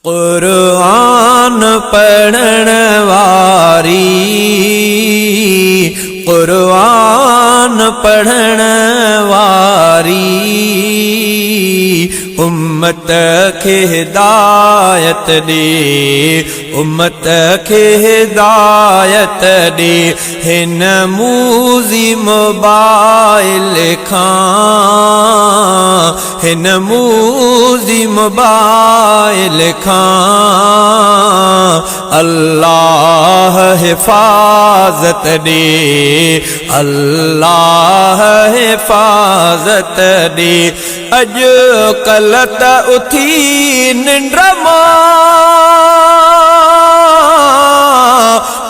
कुरान पढ़ण वारी, कुरान पढ़ण वारी, उम्मत खे हिदायत दे, उम्मत खे हिदायत दे। हिन मूज़ी मोबाइल खां, हिन मूज़ी मोबाइल खां, अल्लाह हिफाजत दे, अल्लाह हिफाजत दे। अॼुकल्ह त उथी निंड मां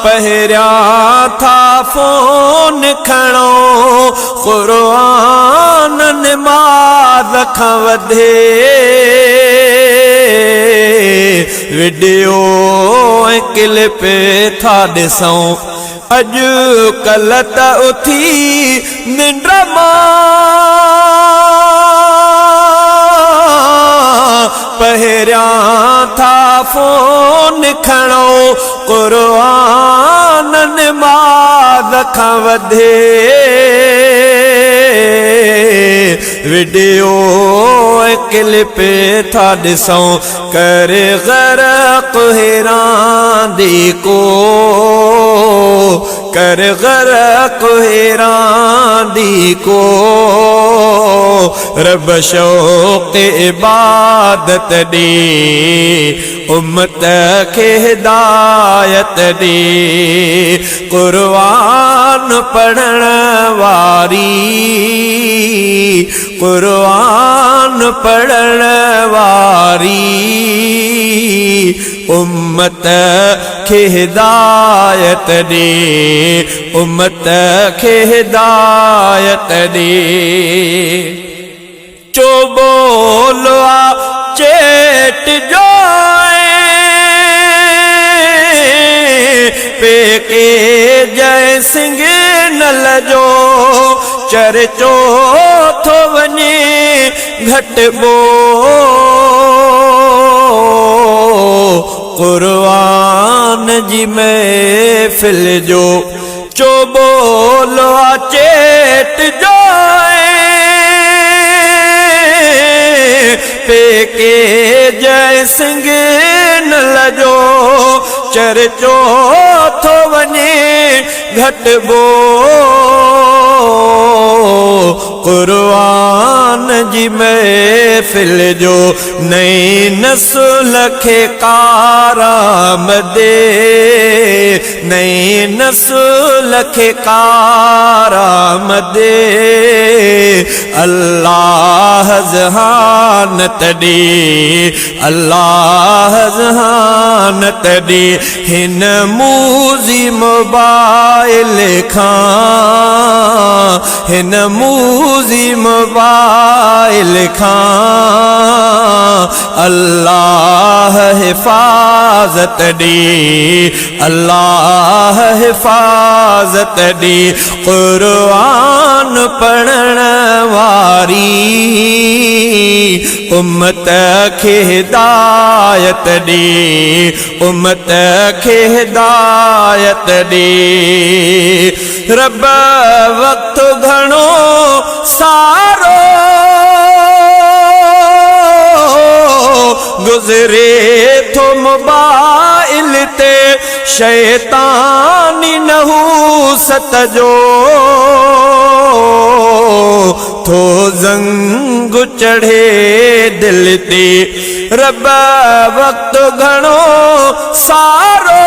पहिरियां था फोन खणो, क़ुरान नमाज़ खां वधे वीडियो ऐं क्लिप था ॾिसूं। अॼुकल्ह त उथी निंड मां पहिरियां था फोन खणो, क़ुरान नमाज़ खां वधे वीडियो ऐं क्लिप था ॾिसूं। कर ग़रक़ हिरांदी को, कर ग़रक़ हिरांदी को, रब शौक़ इबादत दे, उम्मत खे हिदायत दे। कुरान पढ़ण वारी, कुरान पढ़ण वारी, उम्मत खे हिदायत दे, उम्मत खे हिदायत दे। चोबोलो चेट जो पेके जय सिंह नल जो, चर्चो थो वञे घटबो, क़ुरान जी महफ़िल जो। चोबोलो चेट जो पेके जय सिंह नल जो, चर्चो थो वञे घटबो, क़ुरान जी महफ़िल जो। नई नस्ल खे कारामदे, नई नस्ल खे कारामदे, अल्लाह ज़हानत दे, अल्लाह ज़हानत दे। हिन मूज़ी मोबाइल खां, हिन मूज़ी मोबाइल खां, अल्लाह हिफाजत दे, अल्लाह हिफाजत दे। क़ुरान पढ़ण वारी, उम्मत खे हिदायत दे, उम्मत खे हिदायत दे। रब वक्त घणो सारो गुज़रे थो मोबाइल ते, शैतानी नहूसत जो थो ज़ंग चढ़े दिल ते। रब वक्त घणो सारो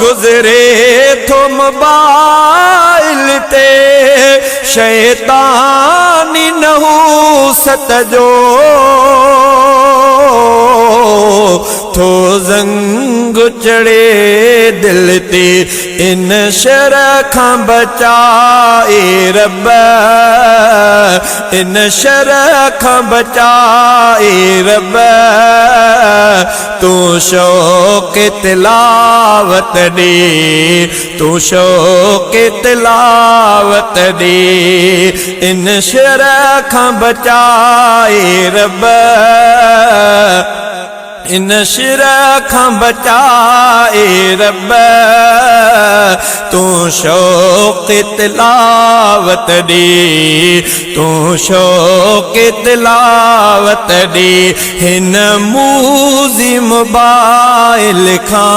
गुज़रे थो मोबाइल ते, शैतानी नहूसत जो थो ज़ंग चढ़े दिल ते इन शर खां बचाए रब इन शर खां बचाए रब तू शौक़ तिलावत दे तू शौक़ तिलावत दे इन शर खां बचाए रब इन शर खां बचाए रब तू शौक़ तिलावत दे तू शौक़ तिलावत दे हिन मूज़ी मोबाइल खां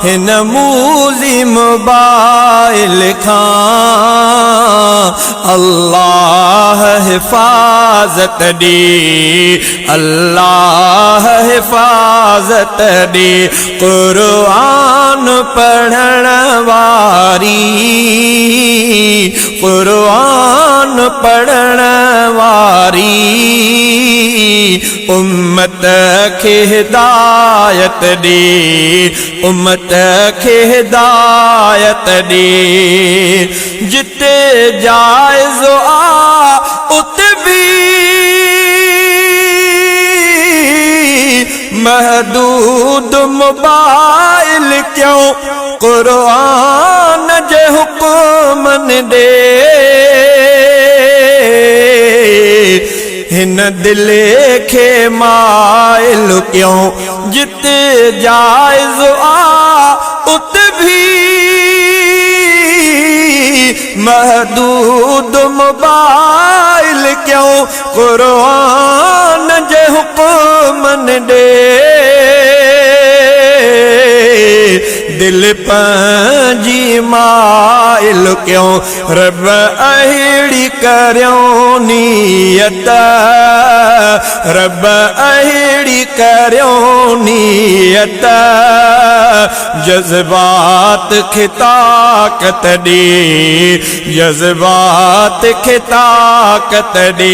हिन मूज़ी मोबाइल खां अल्लाह हिफ़ाज़त दे अल्लाह हिफ़ाज़त दे क़ुरआन पढ़ण वारी क़ुरआन पढ़ण वारी उम्मत खे हिदायत दे उम्मत खे हिदायत दे जिते जाइज़ आ उते भी महदूद मोबाइल क्यों क़ुरआन जे हुक्मन दे हिन दिल खे माइल क्यों जिते जाइज़ आ उते भी महदूद मोबाइल क्यों क़ुरआन जे हुक्मन दे दिल पंहिंजी माइल क्यों रब अहिड़ी करियो नियत रब अहिड़ी करियो नियत जज़्बात खे ताक़त ॾे जज़्बात खे ताक़त ॾे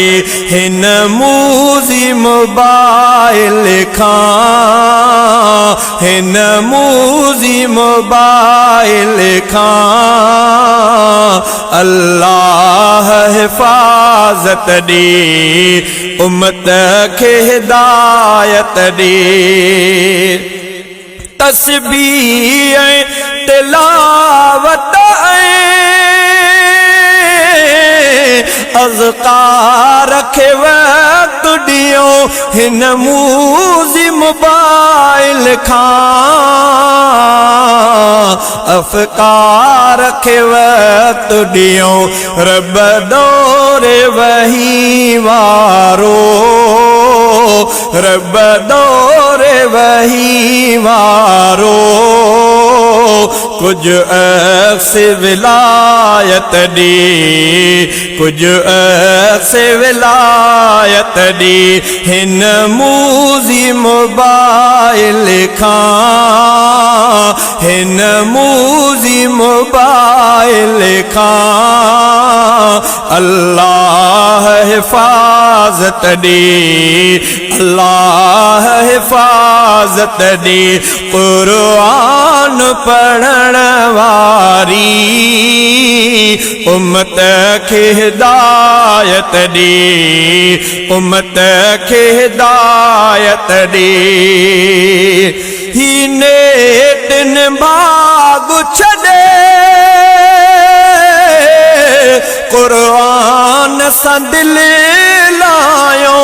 हिन मूज़ी मोबाइल खां हिन मूज़ी मोबाइल खां अल्लाह हिफ़ाज़त ॾे उम्मत खे हिदायत ॾे तस्बीह तिलावत अज़कार खे वक़्त ॾियो हिन मूज़ी मोबाइल खां अफ़कार खे वक़्त ॾियो रब दौरे वही वारो रब दौरे वही वारो कुछ अक्स विलायत ॾे कुछ अक्स विलायत ॾे हिन मूज़ी मोबाइल खां हिन मूज़ी मोबाइल खां अल्लाह हिफ़ाज़त ॾे अल्लाह हिफ़ाज़त ॾे क़ुरआन पढ़ण वारी उम्मत खे हिदायत ॾे उम्मत खे हिदायत ॾे ही नेतिन भाग छॾे क़ुरआन सां दिल लायो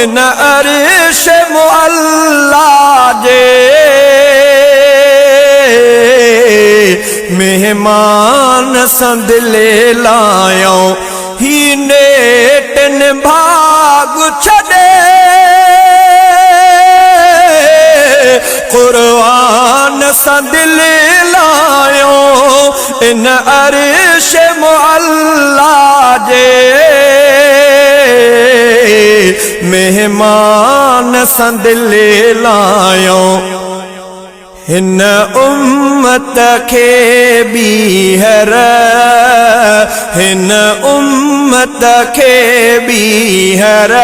इन अर्श मुअल्ला जे मेहमान सां दिल लायो ही नेतिन भाग छॾे क़ुरआन सां दिल लायो इन अर्श मुअल्ला जे मेहमान सां दिल लायो हिन उम्मत खे बीहर हिन उम्मत खे बीहर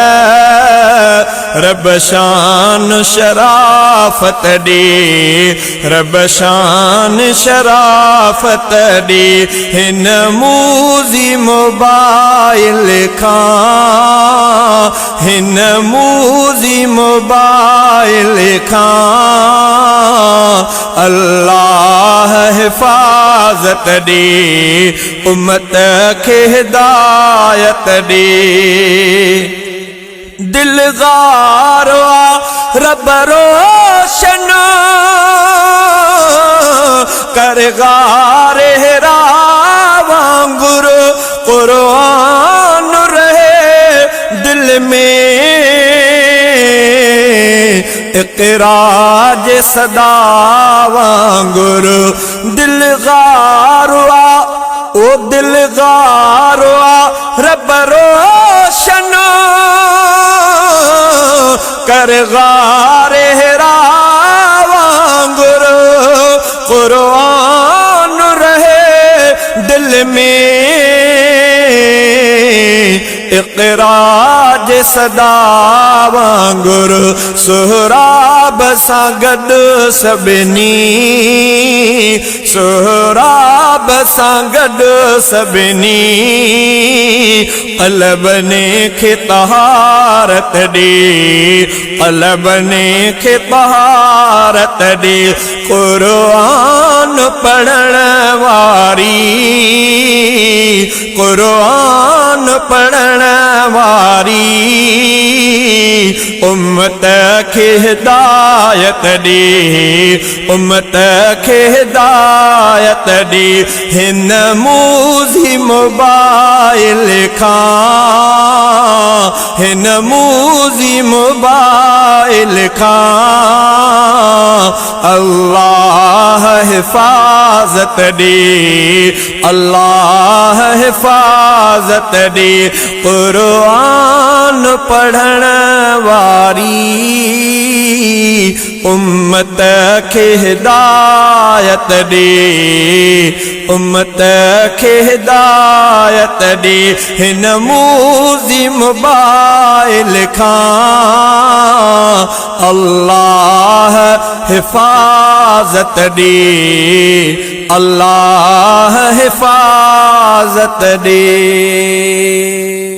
रब शान शराफत दी रब शान शराफत दी हिन मूजी मोबाइल खां हिन मूजी मोबाइल खां अल्लाह हिफाजत दी उम्मत के हिदायत दी दिल गारो रब रोशन कर गारे हेरा वांगुर कुरान रहे दिल में इक़राज सदा वांगुर दिल गारुआ ओ दिल गारुआ रब रोशन कर गारे हेरा वांगुर कुरान रहे दिल में इक़राज सदा वांगुर सुहराब सां गॾु सभिनी सुहराब सां गॾु सभिनी क़ल्बने खे तहारत ॾे क़ल्बने खे तहारत ॾे क़ुरान पढ़ण वारी क़ुरान पढ़ण वारी उम्मत खे हिदायत ॾे उम्मत खे हिदायत ॾे हिन मूजी मोबाइल खां हिन मूजी मोबाइल खां अल्लाह हिफाजत ॾे अल्लाह हिफाजत ॾे क़ुरान पढ़ण वारी उम्मत खे हिदायत ॾे उम्मत खे हिदायत ॾे हिन मूजी मोबाइल खां अल्लाह हिफाजत ॾे अल्लाह हिफाजत ॾे।